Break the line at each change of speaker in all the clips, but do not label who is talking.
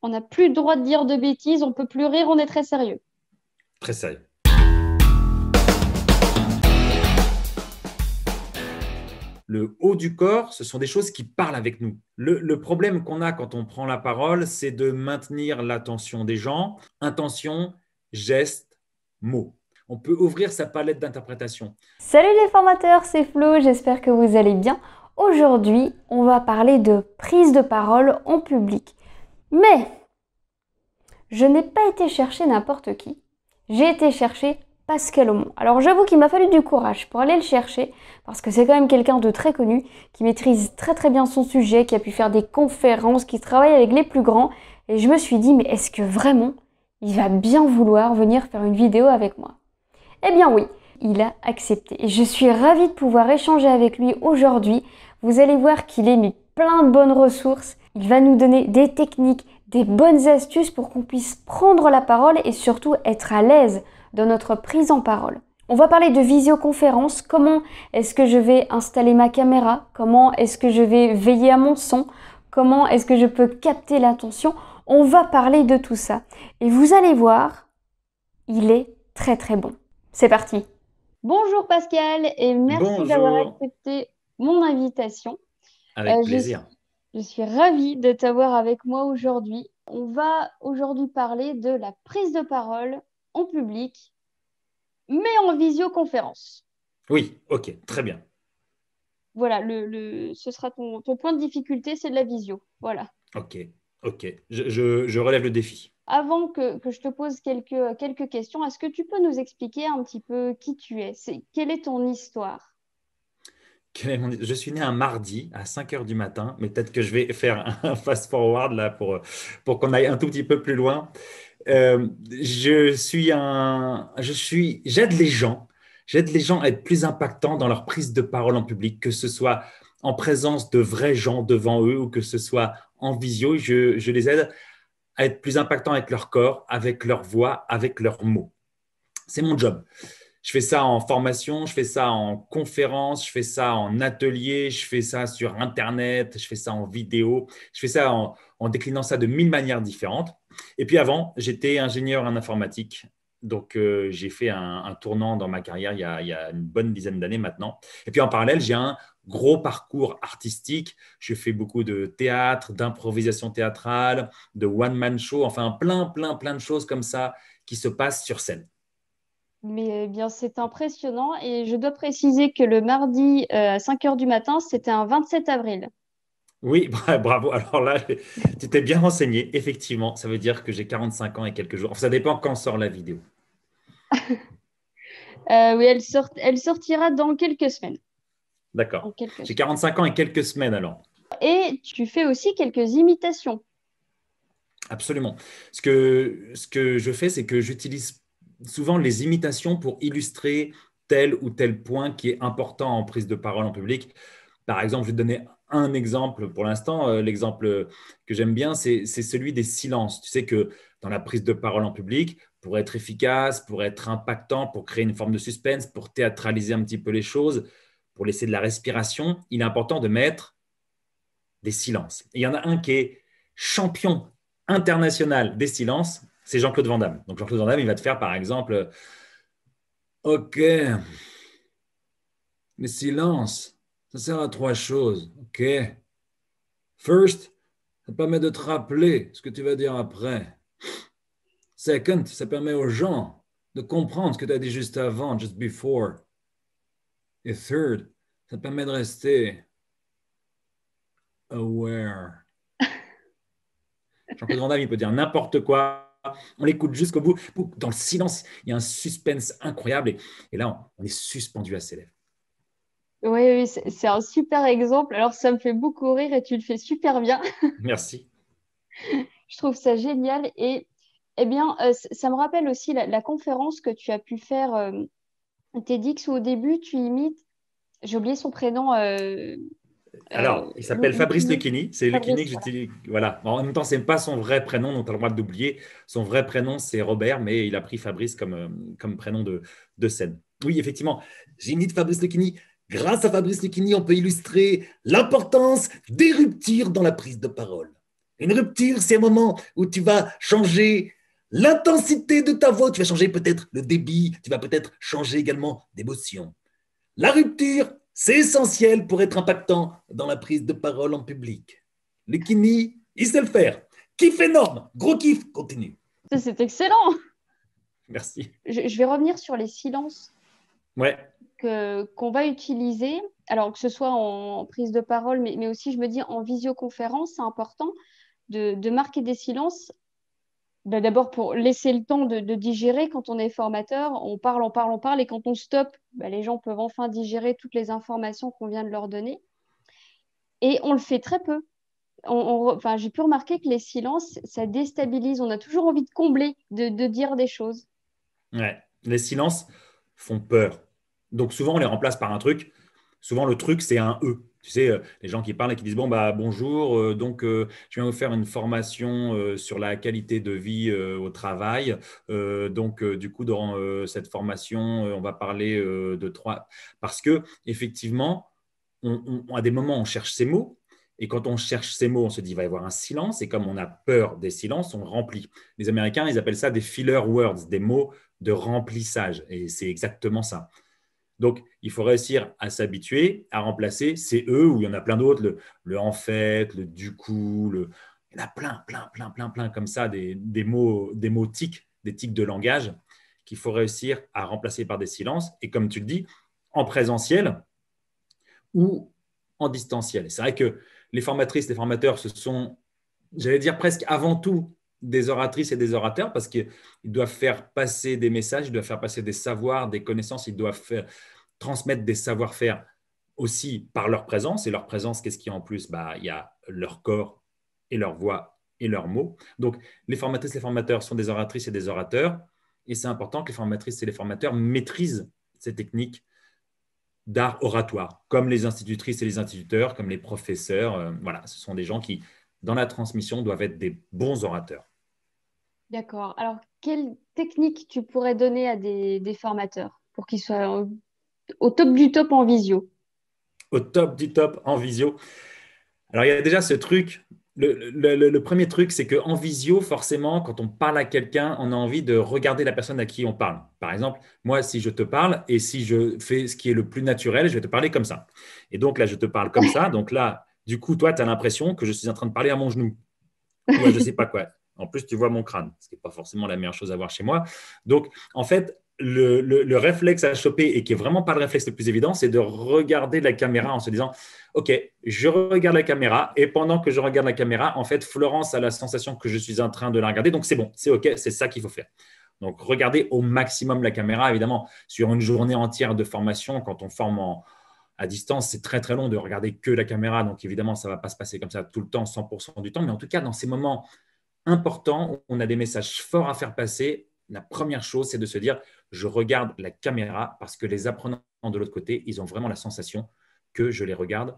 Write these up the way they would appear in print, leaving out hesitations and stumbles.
On n'a plus le droit de dire de bêtises, on peut plus rire, on est très sérieux.
Très sérieux. Le haut du corps, ce sont des choses qui parlent avec nous. Le problème qu'on a quand on prend la parole, c'est de maintenir l'attention des gens. Intention, geste, mots. On peut ouvrir sa palette d'interprétation.
Salut les formateurs, c'est Flo, j'espère que vous allez bien. Aujourd'hui, on va parler de prise de parole en public. Mais je n'ai pas été chercher n'importe qui. J'ai été chercher Pascal Aumont. Alors j'avoue qu'il m'a fallu du courage pour aller le chercher, parce que c'est quand même quelqu'un de très connu, qui maîtrise très bien son sujet, qui a pu faire des conférences, qui travaille avec les plus grands. Et je me suis dit, mais est-ce que vraiment il va bien vouloir venir faire une vidéo avec moi? Eh bien oui, il a accepté. Et je suis ravie de pouvoir échanger avec lui aujourd'hui. Vous allez voir qu'il est mis plein de bonnes ressources. Il va nous donner des techniques, des bonnes astuces pour qu'on puisse prendre la parole et surtout être à l'aise dans notre prise en parole. On va parler de visioconférence, comment est-ce que je vais installer ma caméra, comment est-ce que je vais veiller à mon son, comment est-ce que je peux capter l'attention. On va parler de tout ça. Et vous allez voir, il est très bon. C'est parti.
Bonjour Pascal et merci d'avoir
Bonjour.
accepté mon invitation.
Avec plaisir.
Je suis ravie de t'avoir avec moi aujourd'hui. On va aujourd'hui parler de la prise de parole en public, mais en visioconférence.
Oui, ok, très bien.
Voilà, ce sera ton point de difficulté, c'est de la visio. Voilà.
Ok, ok. Je relève le défi.
Avant que je te pose quelques questions, est-ce que tu peux nous expliquer un petit peu qui tu es? Quelle est ton histoire?
Je suis né un mardi à 5 heures du matin, mais peut-être que je vais faire un fast-forward là pour qu'on aille un tout petit peu plus loin. J'aide les gens. J'aide les gens à être plus impactants dans leur prise de parole en public, que ce soit en présence de vrais gens devant eux ou que ce soit en visio. Je les aide à être plus impactants avec leur corps, avec leur voix, avec leurs mots. C'est mon job. Je fais ça en formation, je fais ça en conférence, je fais ça en atelier, je fais ça sur Internet, je fais ça en vidéo, je fais ça en déclinant ça de 1000 manières différentes. Et puis avant, j'étais ingénieur en informatique. Donc, j'ai fait un tournant dans ma carrière il y a une bonne dizaine d'années maintenant. Et puis en parallèle, j'ai un gros parcours artistique. Je fais beaucoup de théâtre, d'improvisation théâtrale, de one-man show, enfin plein de choses comme ça qui se passent sur scène.
Mais bien, c'est impressionnant et je dois préciser que le mardi à 5 heures du matin, c'était un 27 avril.
Oui, bravo. Alors là, tu t'es bien renseigné. Effectivement, ça veut dire que j'ai 45 ans et quelques jours. Enfin, ça dépend quand sort la vidéo.
Oui, elle sortira dans quelques semaines. Dans
D'accord.
quelques
J'ai
semaines.
45 ans et quelques semaines alors.
Et tu fais aussi quelques imitations.
Absolument. Ce que je fais, c'est que j'utilise souvent les imitations pour illustrer tel ou tel point qui est important en prise de parole en public. Par exemple, je vais te donner un exemple pour l'instant. L'exemple que j'aime bien, c'est celui des silences. Tu sais que dans la prise de parole en public, pour être efficace, pour être impactant, pour créer une forme de suspense, pour théâtraliser un petit peu les choses, pour laisser de la respiration, il est important de mettre des silences. Et il y en a un qui est champion international des silences, c'est Jean-Claude Van Damme. Donc Jean-Claude Van Damme, il va te faire par exemple, OK, les silences, ça sert à trois choses. OK. First, ça permet de te rappeler ce que tu vas dire après. Second, ça permet aux gens de comprendre ce que tu as dit juste avant, just before. Et third, ça permet de rester aware. Jean-Claude Van Damme, il peut dire n'importe quoi. On l'écoute jusqu'au bout. Dans le silence, il y a un suspense incroyable. Et là, on est suspendu à ses lèvres.
Oui, c'est un super exemple. Alors, ça me fait beaucoup rire et tu le fais super bien.
Merci.
Je trouve ça génial. Et eh bien, ça me rappelle aussi la conférence que tu as pu faire TEDx où au début, tu imites, j'ai oublié son prénom,
Alors, il s'appelle Fabrice
Lucchini.
Lucchini. C'est Lucchini
Fabrice,
que
voilà.
j'utilise. Voilà. En même temps, ce n'est pas son vrai prénom, donc tu as le droit d'oublier. Son vrai prénom, c'est Robert, mais il a pris Fabrice comme prénom de scène. Oui, effectivement, j'imite Fabrice Lucchini. Grâce à Fabrice Lucchini, on peut illustrer l'importance des ruptures dans la prise de parole. Une rupture, c'est un moment où tu vas changer l'intensité de ta voix, tu vas changer peut-être le débit, tu vas peut-être changer également d'émotion. La rupture, c'est essentiel pour être impactant dans la prise de parole en public. Le Kini, il sait le faire. Kiff énorme, gros kiff, continue.
C'est excellent.
Merci.
Je vais revenir sur les silences
Ouais,
qu'on va utiliser, alors que ce soit en prise de parole, mais aussi, je me dis, en visioconférence, c'est important de marquer des silences. Ben, d'abord, pour laisser le temps de digérer. Quand on est formateur, on parle, on parle, on parle, et quand on stoppe, ben, les gens peuvent enfin digérer toutes les informations qu'on vient de leur donner. Et on le fait très peu. Enfin, j'ai pu remarquer que les silences, ça déstabilise. On a toujours envie de combler, de dire des choses.
ouais. Les silences font peur. Donc souvent, on les remplace par un truc. Souvent, le truc, c'est un E. Tu sais, les gens qui parlent et qui disent, bon, bah, bonjour, je viens vous faire une formation sur la qualité de vie au travail. Du coup, dans cette formation, on va parler de trois. Parce que, effectivement, à des moments, on cherche ces mots. Et quand on cherche ces mots, on se dit, il va y avoir un silence. Et comme on a peur des silences, on remplit. Les Américains, ils appellent ça des filler words, des mots de remplissage. Et c'est exactement ça. Donc, il faut réussir à s'habituer à remplacer ces E, où il y en a plein d'autres, le en fait, le du coup, il y en a plein comme ça, des mots tics, des tics de langage qu'il faut réussir à remplacer par des silences. Et comme tu le dis, en présentiel ou en distanciel. C'est vrai que les formatrices, les formateurs, ce sont, j'allais dire presque avant tout, des oratrices et des orateurs parce qu'ils doivent faire passer des messages, ils doivent faire passer des savoirs, des connaissances, ils doivent transmettre des savoir-faire aussi par leur présence. Et leur présence, qu'est-ce qu'il y a en plus? Il y a leur corps et leur voix et leurs mots. Donc, les formatrices et les formateurs sont des oratrices et des orateurs. Et c'est important que les formatrices et les formateurs maîtrisent ces techniques d'art oratoire, comme les institutrices et les instituteurs, comme les professeurs. Voilà, ce sont des gens qui, dans la transmission, doivent être des bons orateurs.
D'accord. Alors, quelle technique tu pourrais donner à des formateurs pour qu'ils soient au top du top en visio?
Au top du top en visio. Alors, il y a déjà ce truc. Le premier truc, c'est qu'en visio, forcément, quand on parle à quelqu'un, on a envie de regarder la personne à qui on parle. Par exemple, moi, si je te parle et si je fais ce qui est le plus naturel, je vais te parler comme ça. Et donc là, je te parle comme ça. Donc là, du coup, toi, tu as l'impression que je suis en train de parler à mon genou. Ou je ne sais pas quoi. En plus, tu vois mon crâne, ce qui n'est pas forcément la meilleure chose à voir chez moi. Donc, en fait, le réflexe à choper, et qui n'est vraiment pas le réflexe le plus évident, c'est de regarder la caméra en se disant, OK, je regarde la caméra, et pendant que je regarde la caméra, en fait, Florence a la sensation que je suis en train de la regarder, donc c'est bon, c'est OK, c'est ça qu'il faut faire. Donc, regardez au maximum la caméra, évidemment, sur une journée entière de formation, quand on forme à distance, c'est très, très long de regarder que la caméra. Donc, évidemment, ça ne va pas se passer comme ça tout le temps, 100% du temps. Mais en tout cas, dans ces moments importants où on a des messages forts à faire passer, la première chose, c'est de se dire, je regarde la caméra parce que les apprenants de l'autre côté, ils ont vraiment la sensation que je les regarde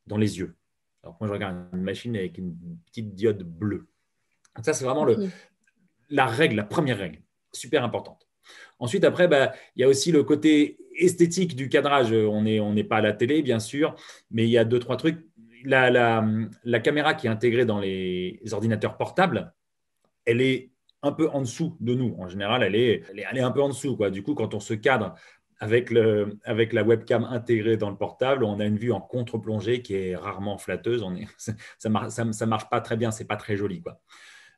dans les yeux. Alors, moi, je regarde une machine avec une petite diode bleue. Donc ça, c'est vraiment
Ok.
la règle, la première règle, super importante. Ensuite, après, il y a aussi le côté esthétique du cadrage. On n'est pas à la télé, bien sûr, mais il y a deux, trois trucs. La caméra qui est intégrée dans les ordinateurs portables, elle est un peu en dessous de nous. En général, elle est un peu en dessous, quoi. Du coup, quand on se cadre avec la webcam intégrée dans le portable, on a une vue en contre-plongée qui est rarement flatteuse. Ça ne marche pas très bien, c'est pas très joli, quoi.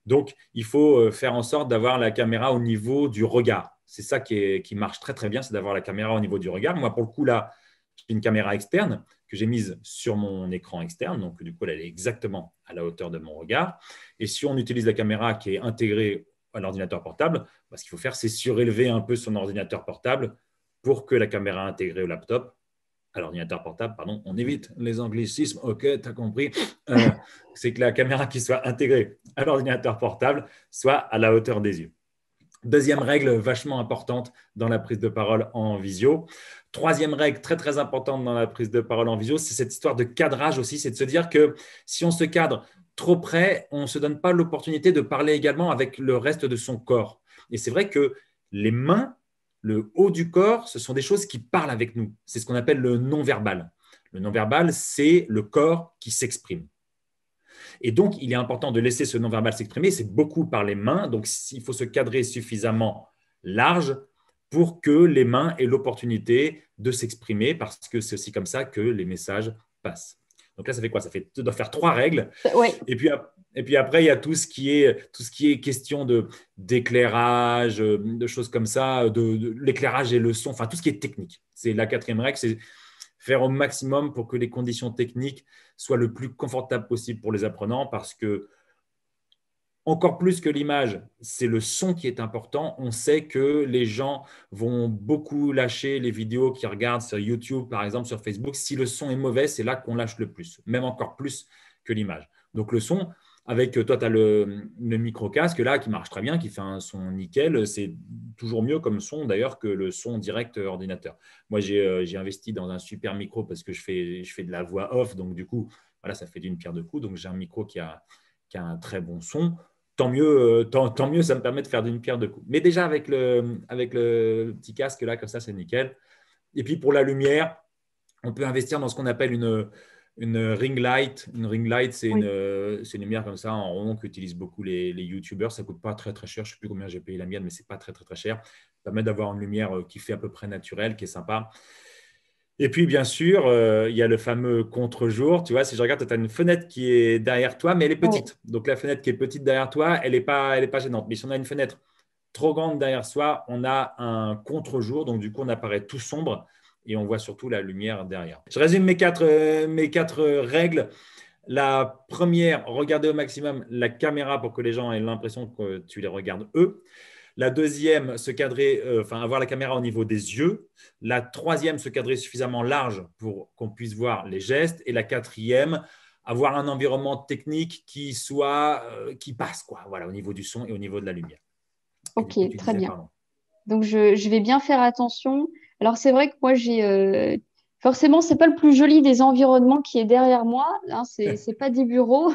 Donc, il faut faire en sorte d'avoir la caméra au niveau du regard. C'est ça qui marche très, très bien, c'est d'avoir la caméra au niveau du regard. Moi, pour le coup, là, j'ai une caméra externe que j'ai mise sur mon écran externe. Donc, du coup, elle est exactement à la hauteur de mon regard. Et si on utilise la caméra qui est intégrée à l'ordinateur portable, ce qu'il faut faire, c'est surélever un peu son ordinateur portable pour que la caméra intégrée au laptop, à l'ordinateur portable, pardon, on évite les anglicismes, ok, tu as compris, c'est que la caméra qui soit intégrée à l'ordinateur portable soit à la hauteur des yeux. Deuxième règle vachement importante dans la prise de parole en visio. Troisième règle très, très importante dans la prise de parole en visio, c'est cette histoire de cadrage aussi, c'est de se dire que si on se cadre trop près, on ne se donne pas l'opportunité de parler également avec le reste de son corps. Et c'est vrai que les mains, le haut du corps, ce sont des choses qui parlent avec nous. C'est ce qu'on appelle le non-verbal. Le non-verbal, c'est le corps qui s'exprime. Et donc, il est important de laisser ce non-verbal s'exprimer. C'est beaucoup par les mains. Donc, il faut se cadrer suffisamment large pour que les mains aient l'opportunité de s'exprimer parce que c'est aussi comme ça que les messages passent. Donc là, ça fait quoi? Ça doit faire 3 règles.
Ouais.
Et puis après, il y a tout ce qui est question d'éclairage, de choses comme ça, de l'éclairage et le son, enfin tout ce qui est technique. C'est la 4e règle, c'est faire au maximum pour que les conditions techniques soient le plus confortables possible pour les apprenants parce que encore plus que l'image, c'est le son qui est important. On sait que les gens vont beaucoup lâcher les vidéos qu'ils regardent sur YouTube, par exemple, sur Facebook. Si le son est mauvais, c'est là qu'on lâche le plus, même encore plus que l'image. Donc, le son, avec toi, tu as le micro-casque là qui marche très bien, qui fait un son nickel. C'est toujours mieux comme son d'ailleurs que le son direct ordinateur. Moi, j'ai investi dans un super micro parce que je fais de la voix off. Donc, du coup, voilà, ça fait d'une pierre deux coups. Donc, j'ai un micro qui a un très bon son. Tant mieux, ça me permet de faire d'une pierre deux coups. Mais déjà, avec le petit casque, là, comme ça, c'est nickel. Et puis, pour la lumière, on peut investir dans ce qu'on appelle une ring light. Une ring light, c'est
Oui.
une lumière comme ça, en rond, qu'utilisent beaucoup les YouTubers. Ça ne coûte pas très, très cher. Je ne sais plus combien j'ai payé la mienne, mais ce n'est pas très, très, très cher. Ça permet d'avoir une lumière qui fait à peu près naturelle, qui est sympa. Et puis, bien sûr, il y a le fameux contre-jour. Tu vois, si je regarde, tu as une fenêtre qui est derrière toi, mais elle est petite. Donc, la fenêtre qui est petite derrière toi, elle n'est pas gênante. Mais si on a une fenêtre trop grande derrière soi, on a un contre-jour. Donc, du coup, on apparaît tout sombre et on voit surtout la lumière derrière. Je résume mes quatre règles. La première, regarder au maximum la caméra pour que les gens aient l'impression que tu les regardes eux. La deuxième, se cadrer, avoir la caméra au niveau des yeux. La troisième, se cadrer suffisamment large pour qu'on puisse voir les gestes. Et la quatrième, avoir un environnement technique qui passe, quoi. Voilà, au niveau du son et au niveau de la lumière.
Ok,
Et du coup,
très bien.
pardon.
Donc, je vais bien faire attention. Alors, c'est vrai que moi, forcément, c'est pas le plus joli des environnements qui est derrière moi. Hein, c'est pas des bureaux.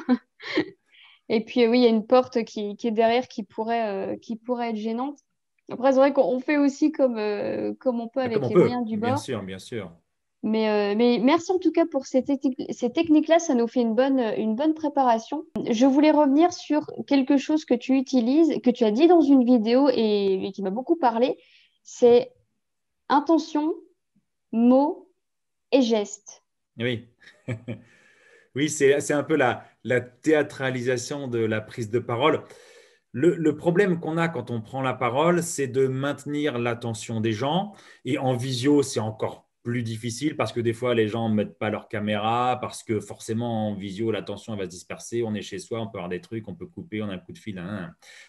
Et puis, oui, il y a une porte qui est derrière qui pourrait être gênante. Après, c'est vrai qu'on fait aussi comme on peut
Comme
avec
on
les
peut,
moyens du
bien
bord.
sûr, bien sûr.
Mais merci en tout cas pour ces techniques-là, ça nous fait une bonne préparation. Je voulais revenir sur quelque chose que tu utilises, que tu as dit dans une vidéo et qui m'a beaucoup parlé, c'est intention, mots et gestes.
Oui. Oui, c'est un peu la théâtralisation de la prise de parole. Le problème qu'on a quand on prend la parole, c'est de maintenir l'attention des gens. Et en visio, c'est encore plus difficile parce que des fois, les gens ne mettent pas leur caméra, parce que forcément, en visio, l'attention elle va se disperser. On est chez soi, on peut avoir des trucs, on peut couper, on a un coup de fil.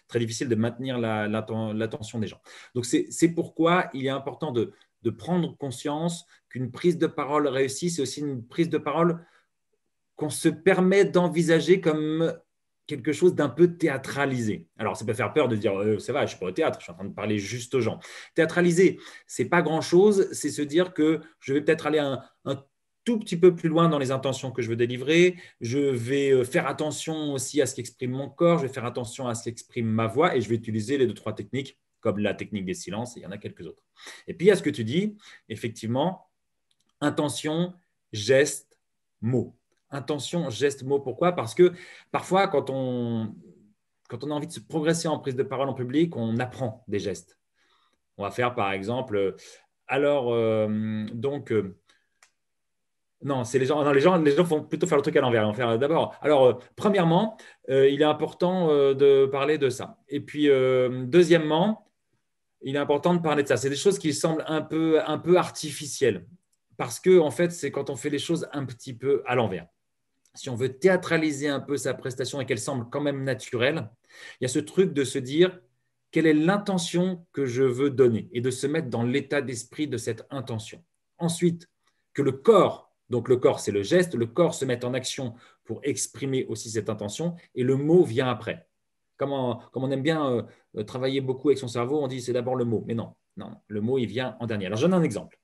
Très difficile de maintenir l'attention des gens. Donc, c'est pourquoi il est important de prendre conscience qu'une prise de parole réussie, c'est aussi une prise de parole qu'on se permet d'envisager comme quelque chose d'un peu théâtralisé. Alors, ça peut faire peur de dire ça va, je ne suis pas au théâtre, je suis en train de parler juste aux gens. Théâtralisé, c'est pas grand-chose, c'est se dire que je vais peut-être aller un tout petit peu plus loin dans les intentions que je veux délivrer. Je vais faire attention aussi à ce qu'exprime mon corps, je vais faire attention à ce qu'exprime ma voix et je vais utiliser les 2-3 techniques comme la technique des silences, et il y en a quelques autres. Et puis, il y a ce que tu dis, effectivement, intention, geste, mot. Intention, geste, mot. Pourquoi? Parce que parfois, quand on a envie de se progresser en prise de parole en public, on apprend des gestes. On va faire, par exemple, alors, non, c'est les gens vont plutôt faire le truc à l'envers. Ils vont faire d'abord. Alors, premièrement, il est important de parler de ça. Et puis, deuxièmement, il est important de parler de ça. C'est des choses qui semblent un peu artificielles. Parce que, en fait, c'est quand on fait les choses un petit peu à l'envers. Si on veut théâtraliser un peu sa prestation et qu'elle semble quand même naturelle, il y a ce truc de se dire quelle est l'intention que je veux donner et de se mettre dans l'état d'esprit de cette intention. Ensuite, que le corps, donc le corps c'est le geste, le corps se mette en action pour exprimer aussi cette intention et le mot vient après. Comme on aime bien travailler beaucoup avec son cerveau, on dit c'est d'abord le mot. Mais non, le mot il vient en dernier. Alors je donne un exemple.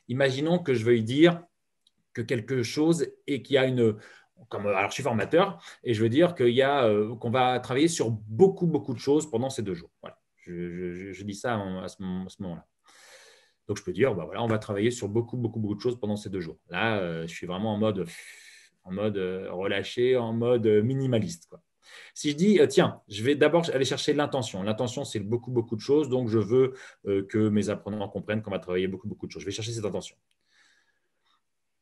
Imaginons que je veuille dire que quelque chose et qu'il y a alors je suis formateur et je veux dire qu'on va travailler sur beaucoup, beaucoup de choses pendant ces 2 jours. Voilà. Je dis ça à ce moment-là. Donc je peux dire, voilà, on va travailler sur beaucoup, beaucoup, beaucoup de choses pendant ces 2 jours. Là, je suis vraiment en mode en mode relâché, en mode minimaliste, quoi. Si je dis, tiens, je vais d'abord aller chercher l'intention. L'intention, c'est beaucoup, beaucoup de choses. Donc, je veux que mes apprenants comprennent qu'on va travailler beaucoup, beaucoup de choses. Je vais chercher cette intention.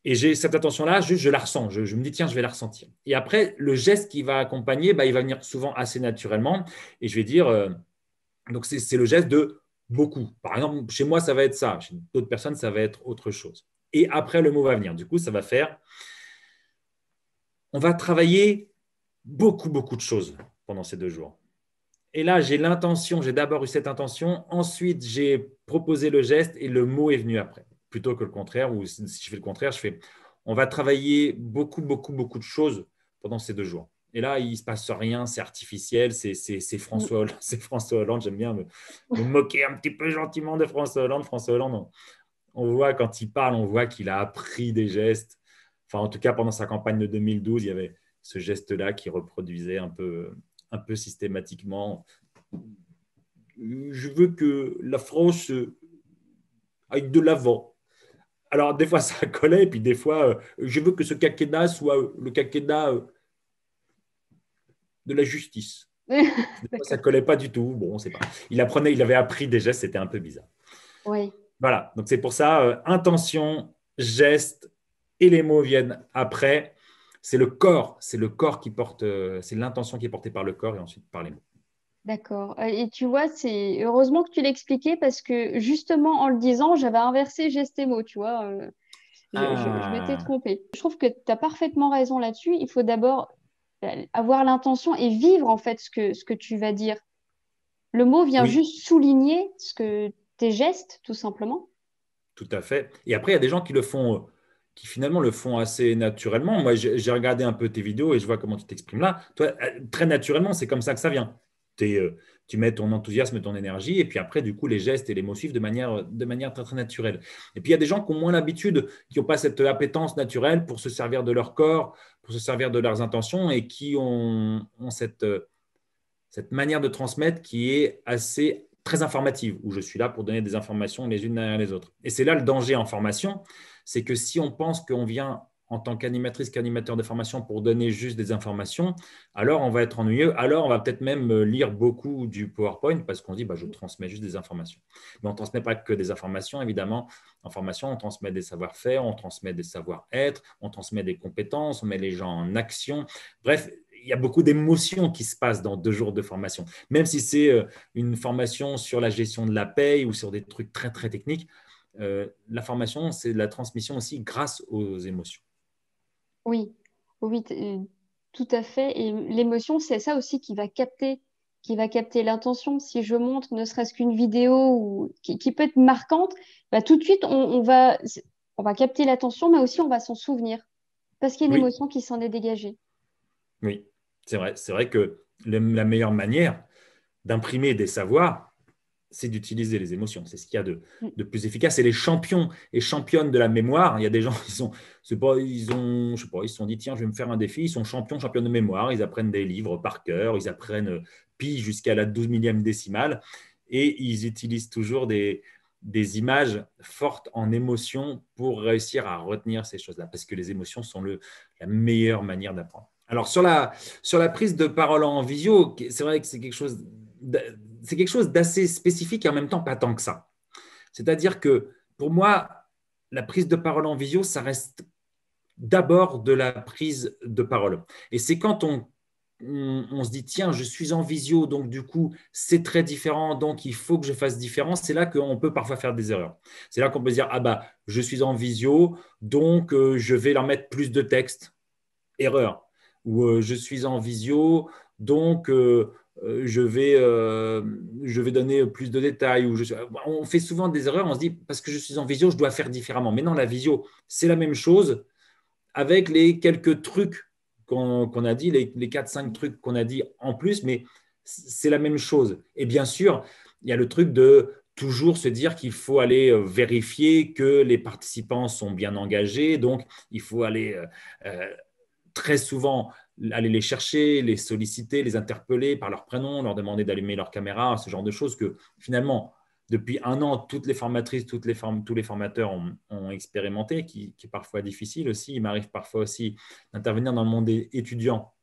Et j'ai cette attention-là, juste je la ressens. Je me dis, tiens, je vais la ressentir. Et après, le geste qui va accompagner, bah, il va venir souvent assez naturellement. Et je vais dire, donc c'est le geste de beaucoup. Par exemple, chez moi, ça va être ça. Chez d'autres personnes, ça va être autre chose. Et après, le mot va venir. Du coup, ça va faire, on va travailler beaucoup, beaucoup de choses pendant ces 2 jours. Et là, j'ai l'intention, j'ai d'abord eu cette intention, ensuite j'ai proposé le geste et le mot est venu après. Plutôt que le contraire, ou si je fais le contraire, je fais on va travailler beaucoup, beaucoup, beaucoup de choses pendant ces 2 jours. Et là, il ne se passe rien, c'est artificiel, c'est François Hollande, c'est François Hollande. J'aime bien me moquer un petit peu gentiment de François Hollande. François Hollande, on voit quand il parle, on voit qu'il a appris des gestes. Enfin, en tout cas, pendant sa campagne de 2012, il y avait ce geste-là qui reproduisait un peu systématiquement. Je veux que la France aille de l'avant. Alors, des fois, ça collait, et puis des fois, je veux que ce quinquennat soit le quinquennat de la justice. Des fois, ça ne collait pas du tout. Bon, on ne sait pas. Il avait appris des gestes, c'était un peu bizarre.
Oui.
Voilà, donc c'est pour ça, intention, geste, et les mots viennent après. C'est le corps qui porte, c'est l'intention qui est portée par le corps et ensuite par les mots.
D'accord. Et tu vois, c'est heureusement que tu l'expliquais parce que justement en le disant, j'avais inversé geste et mots, tu vois. Je m'étais
Ah,
trompée. Je trouve que tu as parfaitement raison là-dessus. Il faut d'abord avoir l'intention et vivre en fait ce que tu vas dire. Le mot vient
oui,
juste souligner tes gestes, tout simplement.
tout à fait. Et après, il y a des gens qui le font, qui finalement le font assez naturellement. Moi, j'ai regardé un peu tes vidéos et je vois comment tu t'exprimes là. Toi, très naturellement, c'est comme ça que ça vient. Tu mets ton enthousiasme et ton énergie, et puis après, du coup, les gestes et les mots suivent de manière très, très naturelle. Et puis, il y a des gens qui ont moins l'habitude, qui n'ont pas cette appétence naturelle pour se servir de leur corps, pour se servir de leurs intentions, et qui ont cette manière de transmettre qui est assez très informative, où je suis là pour donner des informations les unes derrière les autres. Et c'est là le danger en formation, c'est que si on pense qu'on vient en tant qu'animatrice, qu'animateur de formation pour donner juste des informations, alors on va être ennuyeux, alors on va peut-être même lire beaucoup du PowerPoint parce qu'on dit je transmets juste des informations. Mais on ne transmet pas que des informations, évidemment. En formation, on transmet des savoir-faire, on transmet des savoir-être, on transmet des compétences, on met les gens en action. Bref, il y a beaucoup d'émotions qui se passent dans 2 jours de formation. Même si c'est une formation sur la gestion de la paye ou sur des trucs très, très techniques, la formation, c'est de la transmission aussi grâce aux émotions.
Oui, oui, tout à fait. Et l'émotion, c'est ça aussi qui va capter l'intention. Si je montre ne serait-ce qu'une vidéo qui peut être marquante, bah, tout de suite, on va capter l'attention, mais aussi on va s'en souvenir parce qu'il y a une
Oui,
émotion qui s'en est dégagée.
oui, c'est vrai. C'est vrai que la meilleure manière d'imprimer des savoirs, c'est d'utiliser les émotions. C'est ce qu'il y a
Mm.
de plus efficace. C'est les champions et championnes de la mémoire. Il y a des gens qui sont, c'est pas, ils ont, je sais pas, ils se sont dit, tiens, je vais me faire un défi. Ils sont champions, championnes de mémoire. Ils apprennent des livres par cœur. Ils apprennent pi jusqu'à la 12 millième décimale. Et ils utilisent toujours des images fortes en émotions pour réussir à retenir ces choses-là. Parce que les émotions sont la meilleure manière d'apprendre. Alors, sur la prise de parole en visio, c'est vrai que c'est quelque chose d'assez spécifique et en même temps pas tant que ça. C'est-à-dire que pour moi, la prise de parole en visio, ça reste d'abord de la prise de parole. Et c'est quand on se dit, tiens, je suis en visio, donc du coup, c'est très différent, donc il faut que je fasse différent. C'est là qu'on peut parfois faire des erreurs. C'est là qu'on peut se dire, je suis en visio, donc je vais leur mettre plus de texte. Erreur. Ou je suis en visio, donc je vais donner plus de détails. On fait souvent des erreurs, on se dit, parce que je suis en visio, je dois faire différemment. Mais non, la visio, c'est la même chose avec les quelques trucs qu'on a dit, les 4-5 trucs qu'on a dit en plus, mais c'est la même chose. Et bien sûr, il y a le truc de toujours se dire qu'il faut aller vérifier que les participants sont bien engagés. Donc, il faut aller très souvent aller les chercher, les solliciter, les interpeller par leur prénom, leur demander d'allumer leur caméra, ce genre de choses que finalement, depuis un an, toutes les formatrices, tous les formateurs ont expérimenté, qui est parfois difficile aussi. Il m'arrive parfois aussi d'intervenir dans le monde étudiant.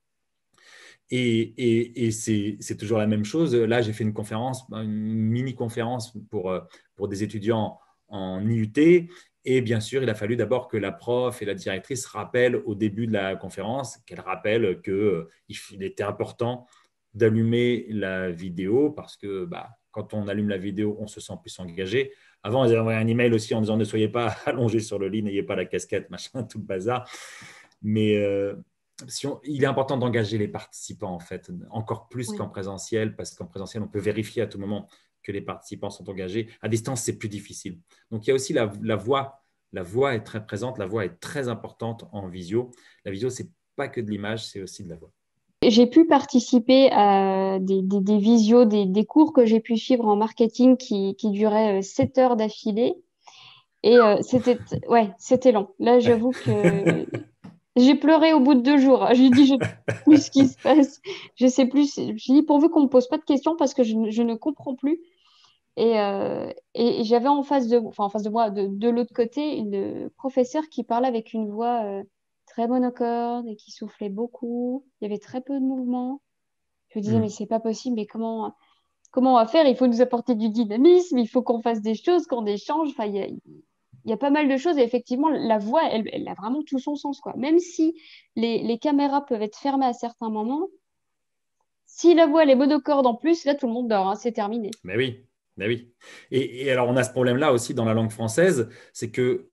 Et c'est toujours la même chose. Là, j'ai fait une conférence, une mini-conférence pour des étudiants en IUT. Et bien sûr, il a fallu d'abord que la prof et la directrice rappellent au début de la conférence, qu'elle rappelle qu'il était important d'allumer la vidéo parce que quand on allume la vidéo, on se sent plus engagé. Avant, ils avaient envoyé un email aussi en disant ne soyez pas allongés sur le lit, n'ayez pas la casquette, machin, tout le bazar. Mais il est important d'engager les participants, en fait, encore plus qu'en présentiel, parce qu'en présentiel, on peut vérifier à tout moment que les participants sont engagés. À distance, c'est plus difficile. Donc, il y a aussi la voix. La voix est très présente, la voix est très importante en visio. La visio, ce n'est pas que de l'image, c'est aussi de la voix.
J'ai pu participer à des visios, des cours que j'ai pu suivre en marketing qui duraient 7 heures d'affilée. Et c'était long. Là, j'avoue que j'ai pleuré au bout de 2 jours. J'ai dit, je ne sais plus ce qui se passe. Je sais plus. J'ai dit, pourvu qu'on ne me pose pas de questions parce que je ne comprends plus. Et j'avais en face de moi, de l'autre côté, une professeure qui parlait avec une voix très monocorde et qui soufflait beaucoup. Il y avait très peu de mouvement. Je me disais, mais c'est pas possible, mais comment on va faire? Il faut nous apporter du dynamisme, il faut qu'on fasse des choses, qu'on échange. Enfin, il y a pas mal de choses. Et effectivement, la voix, elle a vraiment tout son sens, quoi. Même si les caméras peuvent être fermées à certains moments, si la voix, elle est monocorde en plus, là, tout le monde dort, hein, c'est terminé.
Mais oui. Mais oui. Et alors, on a ce problème-là aussi dans la langue française, c'est que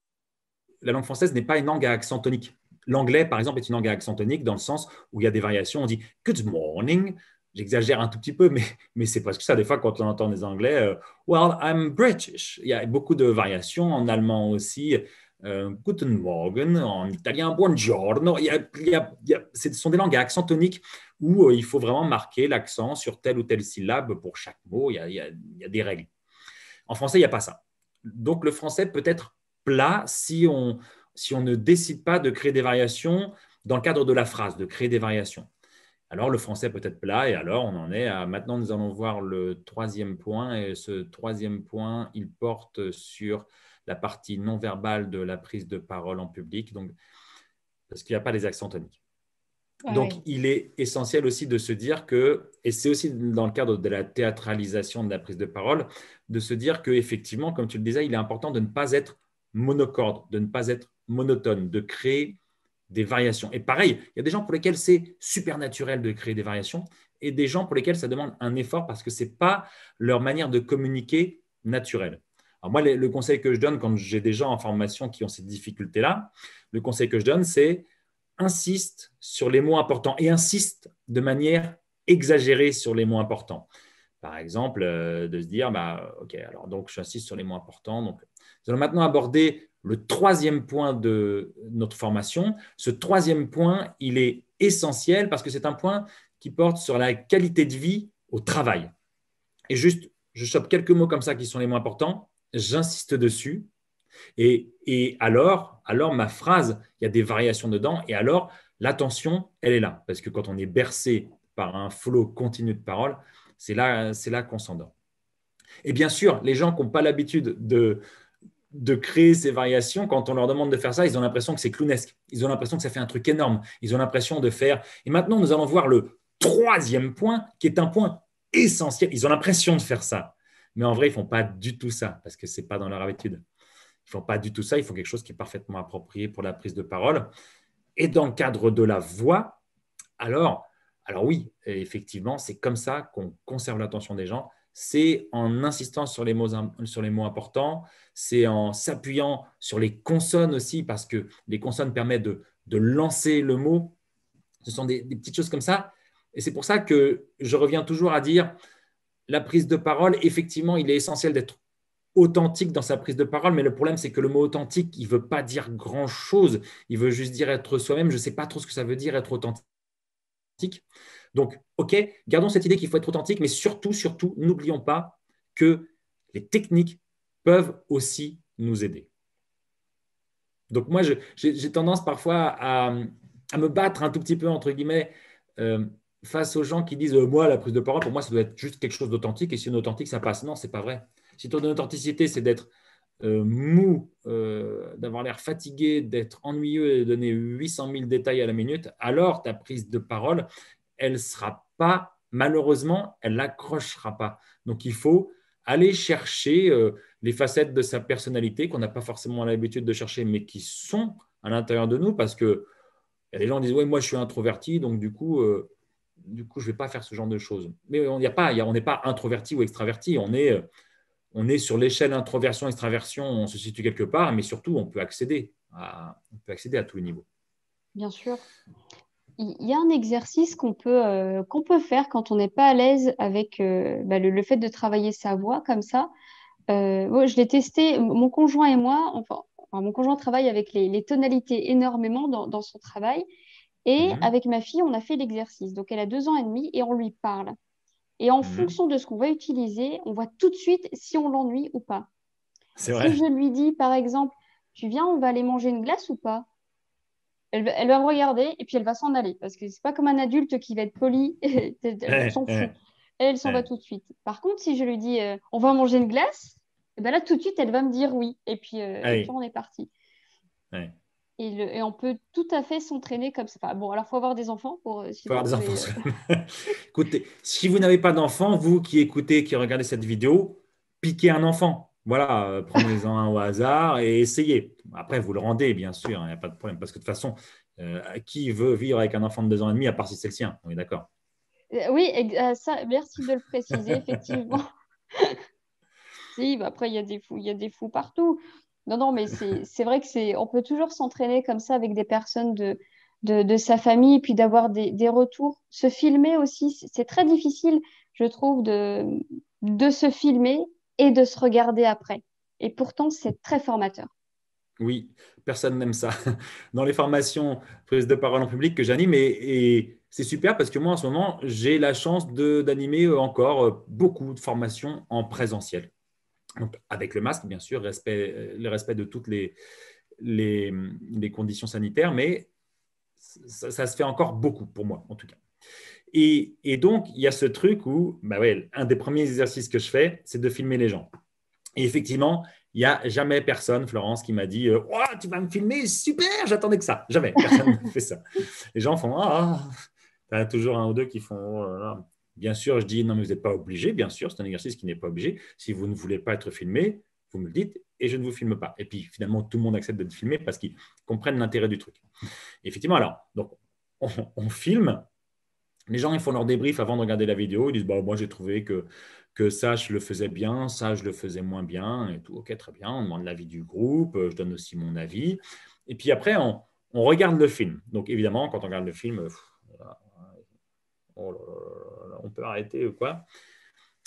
la langue française n'est pas une langue à accent tonique. L'anglais, par exemple, est une langue à accent tonique dans le sens où il y a des variations. On dit « good morning ». J'exagère un tout petit peu, mais c'est presque ça. Des fois, quand on entend des Anglais, well, I'm British. Il y a beaucoup de variations en allemand aussi. Guten Morgen, en italien, buongiorno. Ce sont des langues à accent tonique où il faut vraiment marquer l'accent sur telle ou telle syllabe pour chaque mot. Il y a des règles. En français, il n'y a pas ça. Donc, le français peut être plat si on ne décide pas de créer des variations dans le cadre de la phrase, de créer des variations. Alors, le français peut être plat, et alors on en est à… Maintenant, nous allons voir le troisième point, et ce troisième point, il porte sur la partie non verbale de la prise de parole en public, donc, parce qu'il n'y a pas les accents toniques. Donc, il est essentiel aussi de se dire que, et c'est aussi dans le cadre de la théâtralisation de la prise de parole, de se dire qu'effectivement, comme tu le disais, il est important de ne pas être monocorde, de ne pas être monotone, de créer des variations. Et pareil, il y a des gens pour lesquels c'est super naturel de créer des variations et des gens pour lesquels ça demande un effort parce que ce n'est pas leur manière de communiquer naturelle. Alors moi, le conseil que je donne quand j'ai des gens en formation qui ont ces difficultés-là, le conseil que je donne, c'est insiste sur les mots importants et insiste de manière exagérée sur les mots importants. Par exemple, de se dire, OK, alors donc j'insiste sur les mots importants. Donc, nous allons maintenant aborder le troisième point de notre formation. Ce troisième point, il est essentiel parce que c'est un point qui porte sur la qualité de vie au travail. Et juste, je chope quelques mots comme ça qui sont les mots importants, j'insiste dessus. Et alors, ma phrase, il y a des variations dedans. Et alors, l'attention, elle est là. Parce que quand on est bercé par un flot continu de paroles, c'est là qu'on s'endort. Et bien sûr, les gens qui n'ont pas l'habitude de créer ces variations, quand on leur demande de faire ça, ils ont l'impression que c'est clownesque. Ils ont l'impression que ça fait un truc énorme. Ils ont l'impression de faire… Et maintenant, nous allons voir le troisième point, qui est un point essentiel. Ils ont l'impression de faire ça. Mais en vrai, ils ne font pas du tout ça, parce que ce n'est pas dans leur habitude. Ils ne font pas du tout ça. Ils font quelque chose qui est parfaitement approprié pour la prise de parole. Et dans le cadre de la voix, alors oui, effectivement, c'est comme ça qu'on conserve l'attention des gens. C'est en insistant sur les mots importants, c'est en s'appuyant sur les consonnes aussi, parce que les consonnes permettent de lancer le mot. Ce sont des petites choses comme ça. Et c'est pour ça que je reviens toujours à dire, la prise de parole, effectivement, il est essentiel d'être authentique dans sa prise de parole, mais le problème, c'est que le mot authentique, il ne veut pas dire grand-chose. Il veut juste dire être soi-même. Je ne sais pas trop ce que ça veut dire être authentique. Donc, OK, gardons cette idée qu'il faut être authentique, mais surtout, n'oublions pas que les techniques peuvent aussi nous aider. Donc, moi, j'ai tendance parfois à me battre un tout petit peu, entre guillemets, face aux gens qui disent « Moi, la prise de parole, pour moi, ça doit être juste quelque chose d'authentique, et si c'est authentique, ça passe. » Non, ce n'est pas vrai. Si ton authenticité, c'est d'être mou, d'avoir l'air fatigué, d'être ennuyeux et de donner 800 000 détails à la minute, alors ta prise de parole, elle ne sera pas, malheureusement, elle n'accrochera pas. Donc, il faut aller chercher les facettes de sa personnalité qu'on n'a pas forcément l'habitude de chercher, mais qui sont à l'intérieur de nous, parce que y a des gens qui disent, ouais, moi, je suis introverti, donc du coup, je ne vais pas faire ce genre de choses. Mais on n'est pas introverti ou extraverti, on est sur l'échelle introversion-extraversion, on se situe quelque part, mais surtout, on peut accéder à tous les niveaux.
Bien sûr. Il y a un exercice qu'on peut faire quand on n'est pas à l'aise avec le fait de travailler sa voix comme ça. Moi, je l'ai testé, mon conjoint et moi, enfin, mon conjoint travaille avec les tonalités énormément dans son travail. Et
Mhm.
avec ma fille, on a fait l'exercice. Donc, elle a 2 ans et demi et on lui parle. Et en
Mhm.
fonction de ce qu'on va utiliser, on voit tout de suite si on l'ennuie ou pas.
C'est
Si
vrai.
je lui dis, par exemple, tu viens, on va aller manger une glace ou pas? Elle va me regarder et puis elle va s'en aller parce que c'est pas comme un adulte qui va être poli, elle
Ouais,
s'en fout.
ouais,
Elle s'en va
ouais,
tout de suite. Par contre, si je lui dis on va manger une glace, et ben là tout de suite elle va me dire oui et puis
ouais,
on est parti.
ouais.
Et on peut tout à fait s'entraîner comme ça. Enfin, bon, alors faut avoir des enfants pour
Faut avoir
sinon,
des enfants.
mais
Écoutez, si vous n'avez pas d'enfant, vous qui écoutez, qui regardez cette vidéo, piquez un enfant. Voilà, prenez-en un au hasard et essayez. Après, vous le rendez, bien sûr, il n'y a pas de problème. Parce que de toute façon, qui veut vivre avec un enfant de 2 ans et demi, à part si c'est le sien? On est d'accord.
oui, ça, merci de le préciser, effectivement. Si, bah après, il y a des fous partout. Non, non, mais c'est vrai que on peut toujours s'entraîner comme ça avec des personnes de sa famille, puis d'avoir des retours. Se filmer aussi, c'est très difficile, je trouve, de se filmer et de se regarder après. Et pourtant, c'est très formateur.
Oui, personne n'aime ça. Dans les formations prise de parole en public que j'anime, et c'est super parce que moi, en ce moment, j'ai la chance d'animer encore beaucoup de formations en présentiel. Donc, avec le masque, bien sûr, le respect de toutes les conditions sanitaires, mais ça se fait encore beaucoup pour moi, en tout cas. Et donc, il y a ce truc où, bah ouais, un des premiers exercices que je fais, c'est de filmer les gens. Et effectivement, il n'y a jamais personne, Florence, qui m'a dit oh, tu vas me filmer, super, j'attendais que ça. Jamais, personne ne fait ça. Les gens font ah, tu as toujours un ou deux qui font oh là là. Bien sûr, je dis non, mais vous n'êtes pas obligé. Bien sûr, c'est un exercice qui n'est pas obligé. Si vous ne voulez pas être filmé, vous me le dites et je ne vous filme pas. Et puis finalement, tout le monde accepte d'être filmé parce qu'ils comprennent l'intérêt du truc. Et effectivement, alors, donc, on filme. Les gens, ils font leur débrief avant de regarder la vidéo. Ils disent bah, moi, j'ai trouvé que ça, je le faisais bien, ça, je le faisais moins bien, et tout. Ok, très bien. On demande l'avis du groupe. Je donne aussi mon avis. Et puis après, on regarde le film. Donc, évidemment, quand on regarde le film, oh là là là, on peut arrêter ou quoi.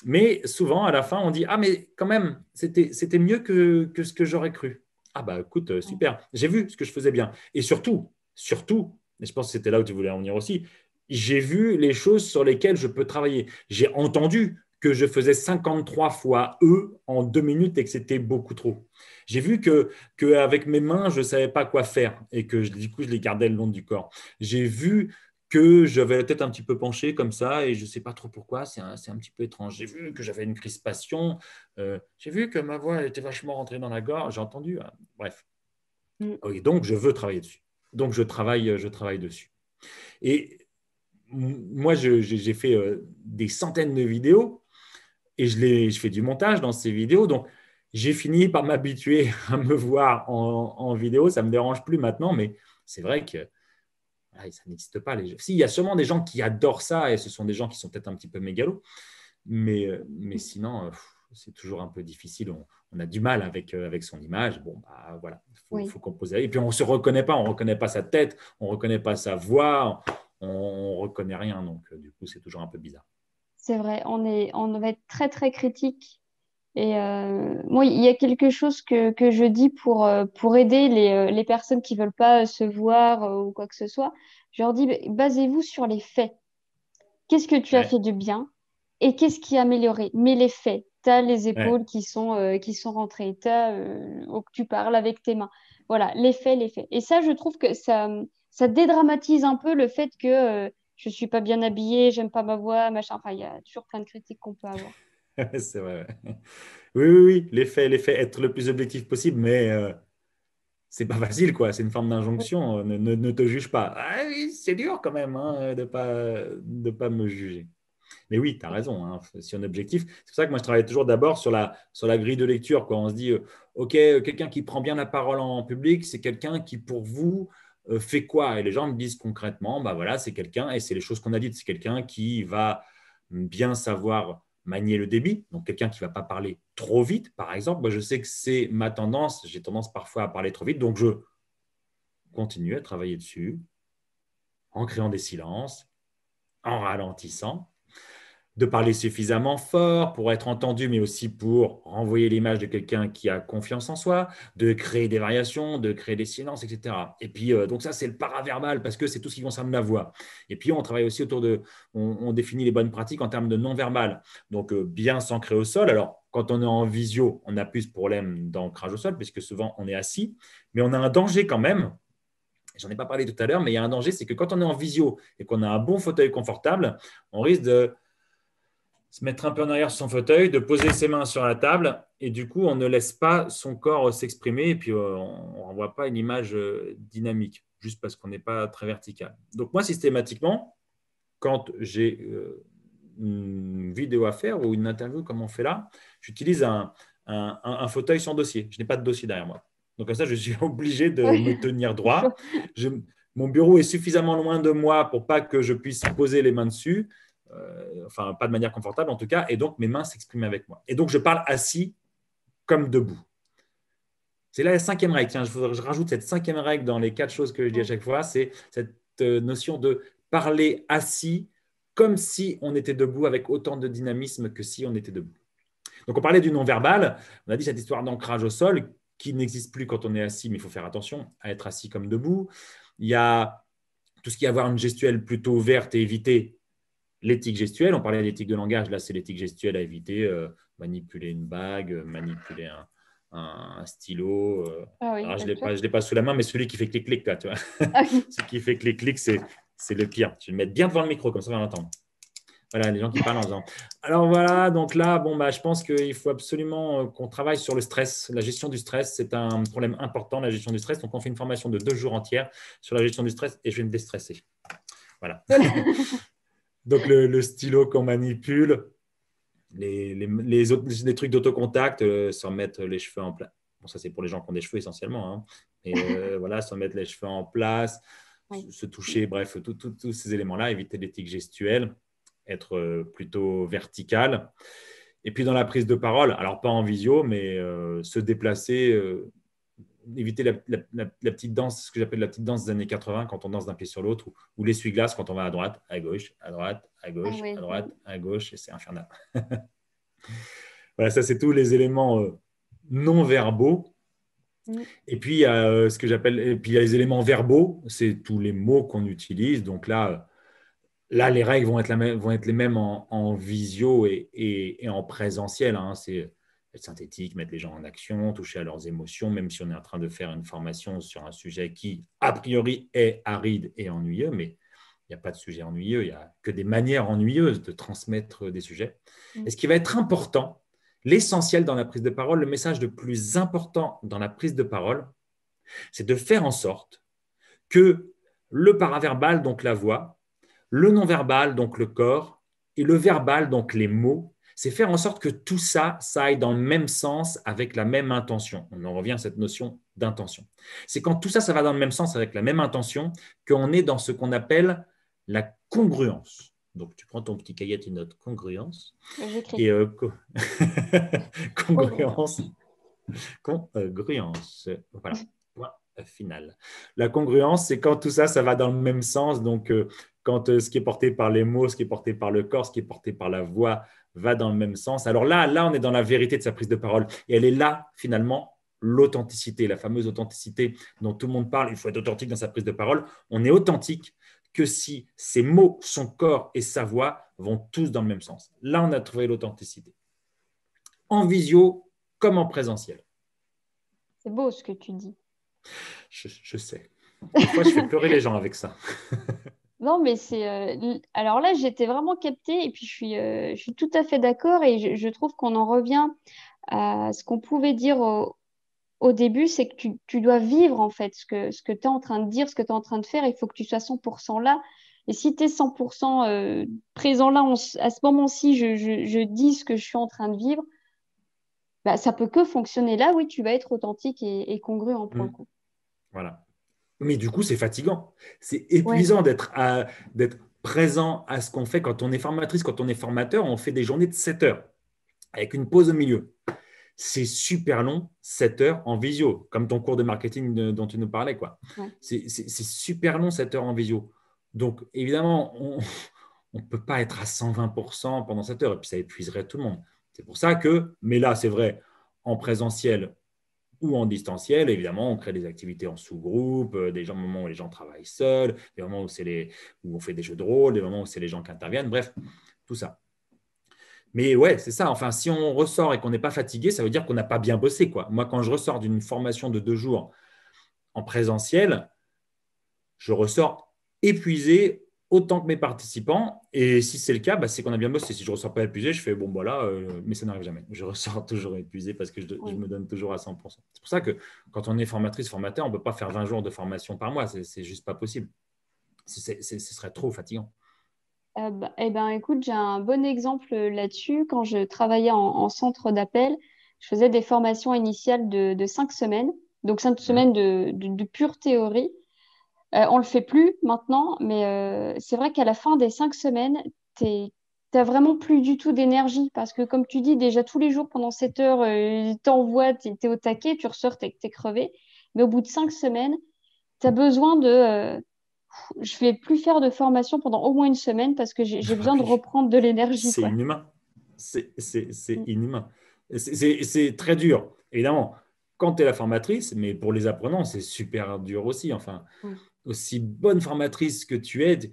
Mais souvent, à la fin, on dit ah, mais quand même, c'était mieux que ce que j'aurais cru. Ah, bah écoute, super. J'ai vu ce que je faisais bien. Et surtout, et je pense que c'était là où tu voulais en venir aussi, j'ai vu les choses sur lesquelles je peux travailler. J'ai entendu que je faisais 53 fois en 2 minutes et que c'était beaucoup trop. J'ai vu qu'avec mes mains, je ne savais pas quoi faire et que du coup, je les gardais le long du corps. J'ai vu que j'avais la tête un petit peu penchée comme ça et je ne sais pas trop pourquoi, c'est un petit peu étrange. J'ai vu que j'avais une crispation, j'ai vu que ma voix était vachement rentrée dans la gorge, j'ai entendu, bref.
Mm.
Et donc, je veux travailler dessus. Donc, je travaille dessus. Et moi, j'ai fait des centaines de vidéos et je fais du montage dans ces vidéos. Donc, j'ai fini par m'habituer à me voir en vidéo. Ça ne me dérange plus maintenant, mais c'est vrai que ça n'existe pas. Si, il y a sûrement des gens qui adorent ça et ce sont des gens qui sont peut-être un petit peu mégalos. Mais sinon, c'est toujours un peu difficile. On a du mal avec son image. Bon, bah, voilà,
Oui.
faut composer. Et puis, on ne se reconnaît pas. On ne reconnaît pas sa tête. On ne reconnaît pas sa voix. On ne reconnaît rien. Donc, du coup, c'est toujours un peu bizarre.
C'est vrai, on va être très très critique. Et moi, il y a quelque chose que je dis pour aider les personnes qui veulent pas se voir ou quoi que ce soit. Je leur dis, basez-vous sur les faits. Qu'est-ce que tu as
Ouais,
fait de bien et qu'est-ce qui a amélioré? Mais les faits, tu as les
ouais.
épaules qui sont rentrées, tu as que tu parles avec tes mains. Voilà, les faits, les faits. Et ça, je trouve que ça dédramatise un peu le fait que je suis pas bien habillée, j'aime pas ma voix, machin. Enfin, il y a toujours plein de critiques qu'on peut avoir.
C'est vrai. Ouais. Oui, oui, oui, l'effet, être le plus objectif possible, mais c'est pas facile, quoi. C'est une forme d'injonction. Ne te juge pas. Ah, oui, c'est dur quand même hein, de pas me juger. Mais oui, tu as raison. Hein, si on est objectif, c'est pour ça que moi, je travaille toujours d'abord sur la grille de lecture. Quoi. On se dit, OK, quelqu'un qui prend bien la parole en public, c'est quelqu'un qui, pour vous, fait quoi? Et les gens me disent concrètement, bah voilà, c'est quelqu'un, et c'est les choses qu'on a dites, c'est quelqu'un qui va bien savoir manier le débit, donc quelqu'un qui ne va pas parler trop vite, par exemple. Moi, je sais que c'est ma tendance, j'ai tendance parfois à parler trop vite, donc je continue à travailler dessus en créant des silences, en ralentissant, de parler suffisamment fort pour être entendu, mais aussi pour renvoyer l'image de quelqu'un qui a confiance en soi, de créer des variations, de créer des silences, etc. Et puis, donc ça, c'est le paraverbal, parce que c'est tout ce qui concerne la voix. Et puis, on travaille aussi on définit les bonnes pratiques en termes de non-verbal. Donc, bien s'ancrer au sol. Alors, quand on est en visio, on a plus de problèmes d'ancrage au sol, puisque souvent, on est assis, mais on a un danger quand même. J'en ai pas parlé tout à l'heure, mais il y a un danger, c'est que quand on est en visio et qu'on a un bon fauteuil confortable, on risque de se mettre un peu en arrière sur son fauteuil, de poser ses mains sur la table, et du coup, on ne laisse pas son corps s'exprimer, et puis on ne renvoie pas une image dynamique, juste parce qu'on n'est pas très vertical. Donc moi, systématiquement, quand j'ai une vidéo à faire ou une interview comme on fait là, j'utilise un fauteuil sans dossier. Je n'ai pas de dossier derrière moi. Donc comme ça, je suis obligé de
Oui,
me tenir
il faut.
droit. Mon bureau est suffisamment loin de moi pour pas que je puisse poser les mains dessus. Enfin, pas de manière confortable en tout cas. Et donc, mes mains s'expriment avec moi. Et donc, je parle assis comme debout. C'est là la cinquième règle. Tiens, je rajoute cette cinquième règle dans les 4 choses que je dis à chaque fois. C'est cette notion de parler assis comme si on était debout avec autant de dynamisme que si on était debout. Donc, on parlait du non-verbal. On a dit cette histoire d'ancrage au sol qui n'existe plus quand on est assis, mais il faut faire attention à être assis comme debout. Il y a tout ce qui est avoir une gestuelle plutôt ouverte et éviter l'éthique gestuelle. On parlait d'éthique de langage. Là, c'est l'éthique gestuelle à éviter. Manipuler une bague, manipuler un stylo.
Ah oui,
Alors,
bien sûr.
je l'ai pas sous la main, mais celui qui fait clic-clic, là, tu vois.
Ah oui.
Celui qui fait clic-clic, c'est le pire. Je vais le mettre bien devant le micro, comme ça, on va l'entendre. Voilà, les gens qui parlent en faisant. Alors voilà, donc là, bon, bah, je pense qu'il faut absolument qu'on travaille sur le stress. La gestion du stress, c'est un problème important, la gestion du stress. Donc, on fait une formation de 2 jours entière sur la gestion du stress et je vais me déstresser. Voilà. Donc, le stylo qu'on manipule, les trucs d'autocontact, sans mettre les cheveux en place. Bon, ça, c'est pour les gens qui ont des cheveux essentiellement. Hein. Et voilà, sans mettre les cheveux en place,
Oui.
se toucher, bref, tous ces éléments-là, éviter l'éthique gestuelle, être plutôt vertical. Et puis, dans la prise de parole, alors pas en visio, mais se déplacer, éviter la petite danse, ce que j'appelle la petite danse des années 80, quand on danse d'un pied sur l'autre, ou l'essuie-glace quand on va à droite, à gauche, à droite, à
Ah
gauche, à
oui.
droite, à gauche, et c'est infernal. Voilà, ça, c'est tous les éléments non verbaux.
Mm.
Et puis, il y a ce que j'appelle, et puis il y a les éléments verbaux, c'est tous les mots qu'on utilise. Donc là, les règles vont être les mêmes en visio et en présentiel. Hein. C'est être synthétique, mettre les gens en action, toucher à leurs émotions, même si on est en train de faire une formation sur un sujet qui, a priori, est aride et ennuyeux, mais il n'y a pas de sujet ennuyeux, il n'y a que des manières ennuyeuses de transmettre des sujets.
Mm.
Et ce qui va être important, l'essentiel dans la prise de parole, le message le plus important dans la prise de parole, c'est de faire en sorte que le paraverbal, donc la voix, le non-verbal, donc le corps, et le verbal, donc les mots, c'est faire en sorte que tout ça, ça aille dans le même sens avec la même intention. On en revient à cette notion d'intention. C'est quand tout ça, ça va dans le même sens avec la même intention qu'on est dans ce qu'on appelle la congruence. Donc, tu prends ton petit cahier, tu notes congruence.
J'écris.
Et
Congruent.
congruence, congruence. Voilà, point final. La congruence, c'est quand tout ça, ça va dans le même sens. Donc, quand ce qui est porté par les mots, ce qui est porté par le corps, ce qui est porté par la voix va dans le même sens. Alors là, on est dans la vérité de sa prise de parole. Et elle est là, finalement, l'authenticité, la fameuse authenticité dont tout le monde parle. Il faut être authentique dans sa prise de parole. On est authentique que si ses mots, son corps et sa voix vont tous dans le même sens. Là, on a trouvé l'authenticité. En visio comme en présentiel.
C'est beau ce que tu dis.
Je sais. Des fois, je fais pleurer les gens avec ça.
Non, mais alors là, j'étais vraiment captée et puis je suis tout à fait d'accord et je trouve qu'on en revient à ce qu'on pouvait dire au début, c'est que tu dois vivre en fait ce que tu es en train de dire, ce que tu es en train de faire. Il faut que tu sois 100% là. Et si tu es 100% présent là, à ce moment-ci, je dis ce que je suis en train de vivre, bah, ça peut que fonctionner là. Oui, tu vas être authentique et congruent pour le
Mm.
coup.
Voilà. Mais du coup, c'est fatigant. C'est
Ouais.
épuisant d'être présent à ce qu'on fait quand on est formatrice, quand on est formateur. On fait des journées de 7 heures avec une pause au milieu. C'est super long, 7 heures en visio, comme ton cours de marketing dont tu nous parlais, quoi.
Ouais.
C'est super long, 7 heures en visio. Donc, évidemment, on ne peut pas être à 120% pendant 7 heures, et puis ça épuiserait tout le monde. C'est pour ça que, mais là, c'est vrai, en présentiel ou en distanciel, évidemment, on crée des activités en sous-groupe, des moments où les gens travaillent seuls, des moments où on fait des jeux de rôle, des moments où c'est les gens qui interviennent, bref, tout ça. Mais ouais, c'est ça. Enfin, si on ressort et qu'on n'est pas fatigué, ça veut dire qu'on n'a pas bien bossé, quoi. Moi, quand je ressors d'une formation de 2 jours en présentiel, je ressors épuisé autant que mes participants. Et si c'est le cas, bah, c'est qu'on a bien bossé. Si je ne ressors pas épuisé, je fais bon, voilà, mais ça n'arrive jamais. Je ressors toujours épuisé parce que je
Oui.
me donne toujours à 100%. C'est pour ça que quand on est formatrice, formateur, on ne peut pas faire 20 jours de formation par mois. C'est juste pas possible. Ce serait trop fatigant.
Eh ben, écoute, j'ai un bon exemple là-dessus. Quand je travaillais en centre d'appel, je faisais des formations initiales de 5 semaines, donc 5 semaines de pure théorie. On le fait plus maintenant, mais c'est vrai qu'à la fin des 5 semaines, t'as vraiment plus du tout d'énergie parce que, comme tu dis, déjà tous les jours pendant 7 heures, t'envoies, t'es au taquet, tu ressors, t'es crevé. Mais au bout de 5 semaines, t'as besoin je vais plus faire de formation pendant au moins une semaine parce que j'ai
Ah
besoin de
oui,
reprendre de l'énergie,
c'est
quoi.
inhumain. C'est
Mm.
inhumain. C'est très dur, évidemment, quand tu es la formatrice, mais pour les apprenants, c'est super dur aussi. Enfin,
Ouais.
aussi bonne formatrice que tu es, tu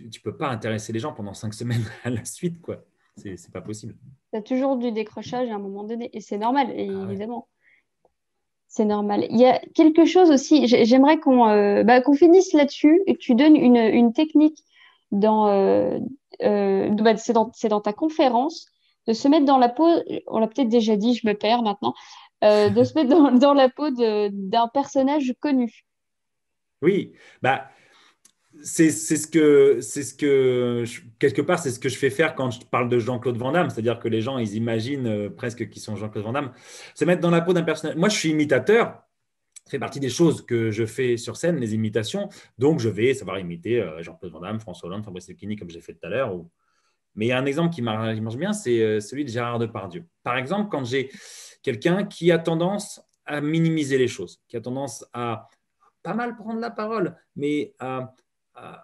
ne peux pas intéresser les gens pendant 5 semaines à la suite, quoi. C'est pas possible.
T'as toujours du décrochage à un moment donné et c'est normal,
Ah ouais.
évidemment. C'est normal. Il y a quelque chose aussi, j'aimerais qu'on finisse là-dessus et que tu donnes une technique c'est dans ta conférence, de se mettre dans la peau, on l'a peut-être déjà dit, je me perds maintenant, de se mettre dans la peau d'un personnage connu.
Oui, bah, quelque part, c'est ce que je fais faire quand je parle de Jean-Claude Van Damme. C'est-à-dire que les gens, ils imaginent presque qu'ils sont Jean-Claude Van Damme. Se mettre dans la peau d'un personnage. Moi, je suis imitateur. Ça fait partie des choses que je fais sur scène, les imitations. Donc, je vais savoir imiter Jean-Claude Van Damme, François Hollande, Fabrice Lucchini, comme j'ai fait tout à l'heure. Mais il y a un exemple qui marche bien, c'est celui de Gérard Depardieu. Par exemple, quand j'ai quelqu'un qui a tendance à minimiser les choses, qui a tendance à pas mal prendre la parole, mais à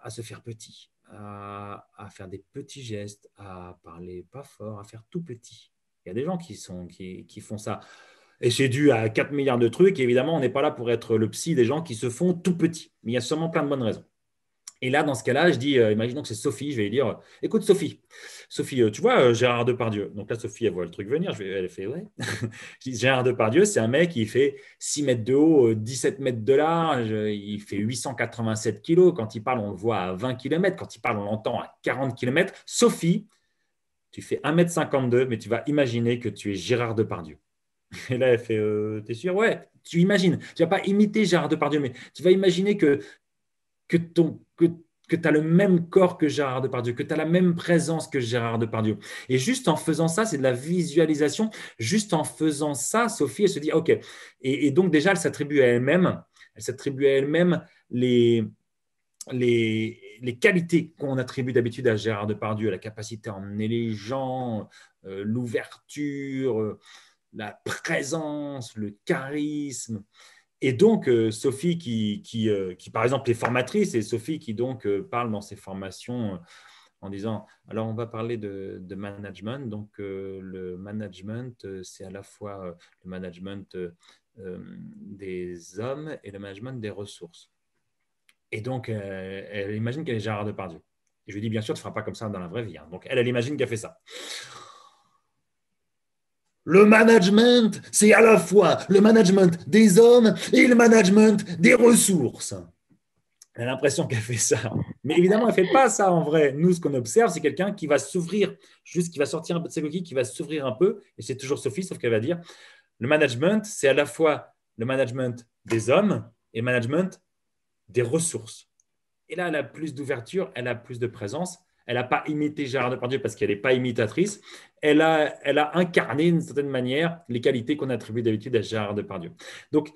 se faire petit, à faire des petits gestes, à parler pas fort, à faire tout petit. Il y a des gens qui font ça. Et c'est dû à 4 milliards de trucs. Et évidemment, on n'est pas là pour être le psy des gens qui se font tout petits. Mais il y a sûrement plein de bonnes raisons. Et là, dans ce cas-là, je dis, imaginons que c'est Sophie, je vais lui dire, écoute Sophie, tu vois Gérard Depardieu. Donc là, Sophie, elle voit le truc venir, elle fait, ouais. Je dis, Gérard Depardieu, c'est un mec qui fait 6 mètres de haut, 17 mètres de large, il fait 887 kilos. Quand il parle, on le voit à 20 kilomètres. Quand il parle, on l'entend à 40 kilomètres. Sophie, tu fais 1,52 m, mais tu vas imaginer que tu es Gérard Depardieu. Et là, elle fait, t'es sûr? Ouais, tu imagines. Tu ne vas pas imiter Gérard Depardieu, mais tu vas imaginer que tu as le même corps que Gérard Depardieu, que tu as la même présence que Gérard Depardieu. Et juste en faisant ça, c'est de la visualisation. Juste en faisant ça, Sophie, elle se dit, OK. Et donc, déjà, elle s'attribue à elle-même les qualités qu'on attribue d'habitude à Gérard Depardieu, la capacité à emmener les gens, l'ouverture, la présence, le charisme. Et donc, Sophie, qui, par exemple, est formatrice, et Sophie qui donc parle dans ses formations en disant, alors on va parler de management. Donc, le management, c'est à la fois le management des hommes et le management des ressources. Et donc, elle imagine qu'elle est Gérard Depardieu. Et je lui dis, bien sûr, tu ne feras pas comme ça dans la vraie vie. Hein. Donc, elle imagine qu'elle fait ça. Le management, c'est à la fois le management des hommes et le management des ressources. Elle a l'impression qu'elle fait ça. Mais évidemment, elle ne fait pas ça en vrai. Nous, ce qu'on observe, c'est quelqu'un qui va s'ouvrir, juste qui va sortir un peu de ses coquilles, qui va s'ouvrir un peu. Et c'est toujours Sophie, sauf qu'elle va dire, le management, c'est à la fois le management des hommes et le management des ressources. Et là, elle a plus d'ouverture, elle a plus de présence. Elle n'a pas imité Gérard Depardieu parce qu'elle n'est pas imitatrice. Elle a incarné d'une certaine manière les qualités qu'on attribue d'habitude à Gérard Depardieu. Donc,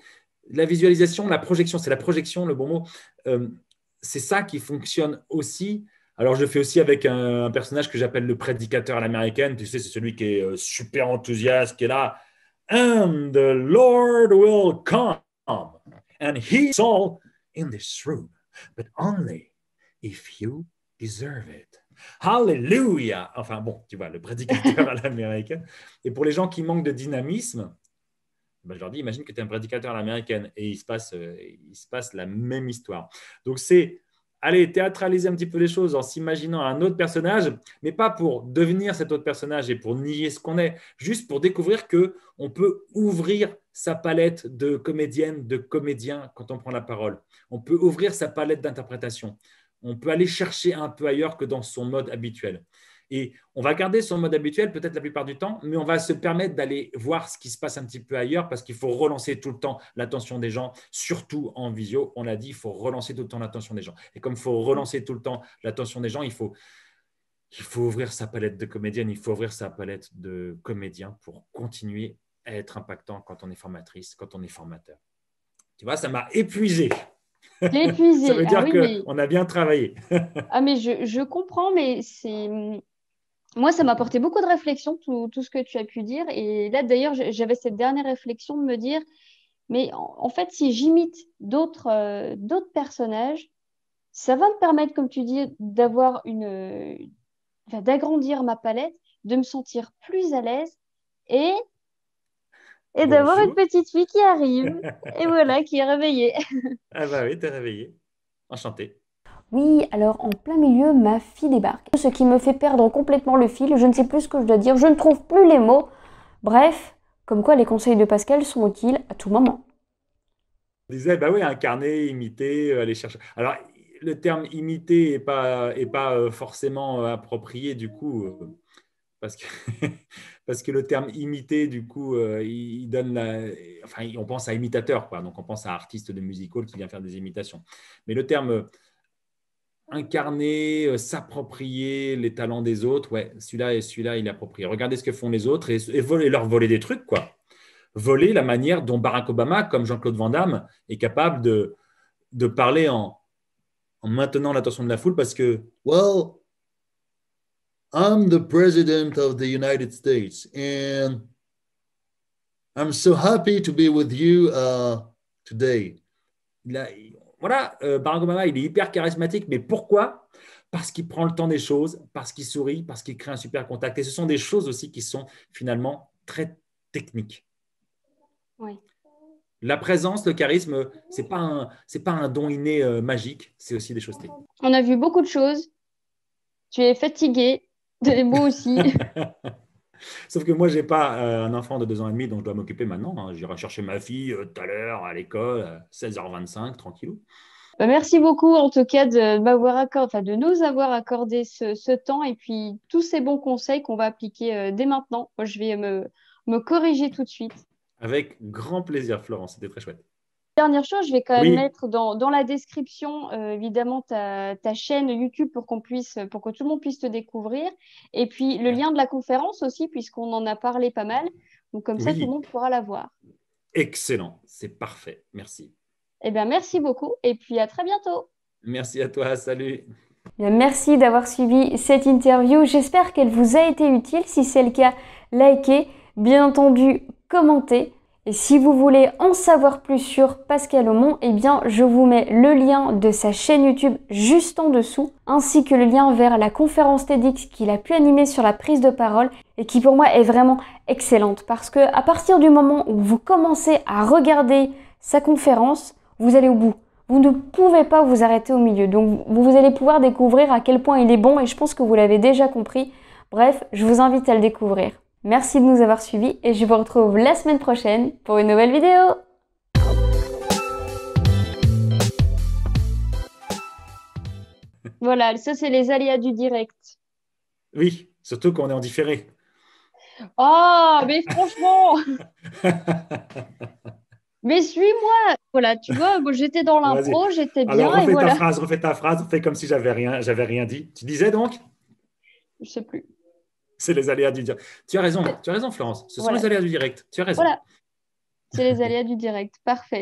la visualisation, la projection, c'est la projection, le bon mot. C'est ça qui fonctionne aussi. Alors, je le fais aussi avec un personnage que j'appelle le prédicateur à l'américaine. Tu sais, c'est celui qui est super enthousiaste, qui est là. And the Lord will come, and he's all in this room, but only if you deserve it. Hallelujah! Enfin bon, tu vois, le prédicateur à l'américaine. Et pour les gens qui manquent de dynamisme, ben, je leur dis, imagine que tu es un prédicateur à l'américaine et il se passe la même histoire. Donc c'est, allez, théâtraliser un petit peu les choses en s'imaginant un autre personnage, mais pas pour devenir cet autre personnage et pour nier ce qu'on est, juste pour découvrir qu'on peut ouvrir sa palette de comédienne, de comédien quand on prend la parole. On peut ouvrir sa palette d'interprétation. On peut aller chercher un peu ailleurs que dans son mode habituel. Et on va garder son mode habituel peut-être la plupart du temps, mais on va se permettre d'aller voir ce qui se passe un petit peu ailleurs parce qu'il faut relancer tout le temps l'attention des gens, surtout en visio. On l'a dit, il faut relancer tout le temps l'attention des gens. Et comme il faut relancer tout le temps l'attention des gens, il faut ouvrir sa palette de comédienne, il faut ouvrir sa palette de comédien pour continuer à être impactant quand on est formatrice, quand on est formateur. Tu vois, ça m'a épuisé.
Épuisé.
Ça veut dire
oui,
qu'on a bien travaillé.
mais je comprends, mais c'est... Moi, ça m'a apporté beaucoup de réflexion, tout ce que tu as pu dire. Et là, d'ailleurs, j'avais cette dernière réflexion de me dire, mais en fait, si j'imite d'autres personnages, ça va me permettre, comme tu dis, d'agrandir ma palette, de me sentir plus à l'aise et d'avoir une petite fille qui arrive. Et voilà, qui est réveillée.
Ah bah oui, t'es réveillée. Enchanté.
Oui, alors en plein milieu, ma fille débarque. Ce qui me fait perdre complètement le fil, je ne sais plus ce que je dois dire, je ne trouve plus les mots. Bref, comme quoi les conseils de Pascal sont utiles à tout moment.
Je disais, bah oui, incarner, imiter, aller chercher. Alors, le terme imiter n'est pas forcément approprié du coup, parce que, parce que le terme imiter, du coup, il donne enfin, on pense à imitateur, quoi. Donc on pense à artiste de music hall qui vient faire des imitations. Mais le terme incarner, s'approprier les talents des autres, ouais, celui-là, il est approprié. Regardez ce que font les autres et leur voler des trucs, quoi. Voler la manière dont Barack Obama, comme Jean-Claude Van Damme, est capable de parler en maintenant l'attention de la foule parce que, well, I'm the president of the United States and I'm so happy to be with you today. Voilà, Barack Obama, il est hyper charismatique, mais pourquoi? Parce qu'il prend le temps des choses, parce qu'il sourit, parce qu'il crée un super contact. Et ce sont des choses aussi qui sont finalement très techniques.
Oui.
La présence, le charisme, c'est pas un don inné magique, c'est aussi des choses techniques.
On a vu beaucoup de choses. Tu es fatigué, moi aussi.
Sauf que moi, je n'ai pas un enfant de 2 ans et demi dont je dois m'occuper maintenant. Hein. J'irai chercher ma fille tout à l'heure à l'école, 16h25, tranquillou.
Merci beaucoup en tout cas de nous avoir accordé ce temps et puis tous ces bons conseils qu'on va appliquer dès maintenant. Moi, je vais me corriger tout de suite.
Avec grand plaisir, Florence, c'était très chouette.
Dernière chose, je vais quand même mettre dans la description évidemment ta chaîne YouTube pour que tout le monde puisse te découvrir. Et puis le lien de la conférence aussi, puisqu'on en a parlé pas mal. Donc comme ça, tout le monde pourra la voir.
Excellent, c'est parfait. Merci.
Eh bien, merci beaucoup et puis à très bientôt.
Merci à toi, salut.
Merci d'avoir suivi cette interview. J'espère qu'elle vous a été utile. Si c'est le cas, likez, bien entendu, commentez. Et si vous voulez en savoir plus sur Pascal Aumont, eh bien, je vous mets le lien de sa chaîne YouTube juste en dessous, ainsi que le lien vers la conférence TEDx qu'il a pu animer sur la prise de parole et qui pour moi est vraiment excellente parce que à partir du moment où vous commencez à regarder sa conférence, vous allez au bout. Vous ne pouvez pas vous arrêter au milieu. Donc, vous allez pouvoir découvrir à quel point il est bon et je pense que vous l'avez déjà compris. Bref, je vous invite à le découvrir. Merci de nous avoir suivis et je vous retrouve la semaine prochaine pour une nouvelle vidéo.
Voilà, ça, c'est les aléas du direct.
Oui, surtout quand on est en différé.
Oh, mais franchement, mais suis-moi. Voilà, tu vois, moi, j'étais dans
Vas-y.
l'impro, j'étais
Alors,
bien et voilà.
refais ta phrase, fais comme si j'avais rien dit. Tu disais donc,
Je sais plus.
c'est les aléas du direct. Tu as raison, Florence. Ce sont les
Voilà,
aléas du direct. Tu as raison.
voilà, c'est les aléas du direct. Parfait.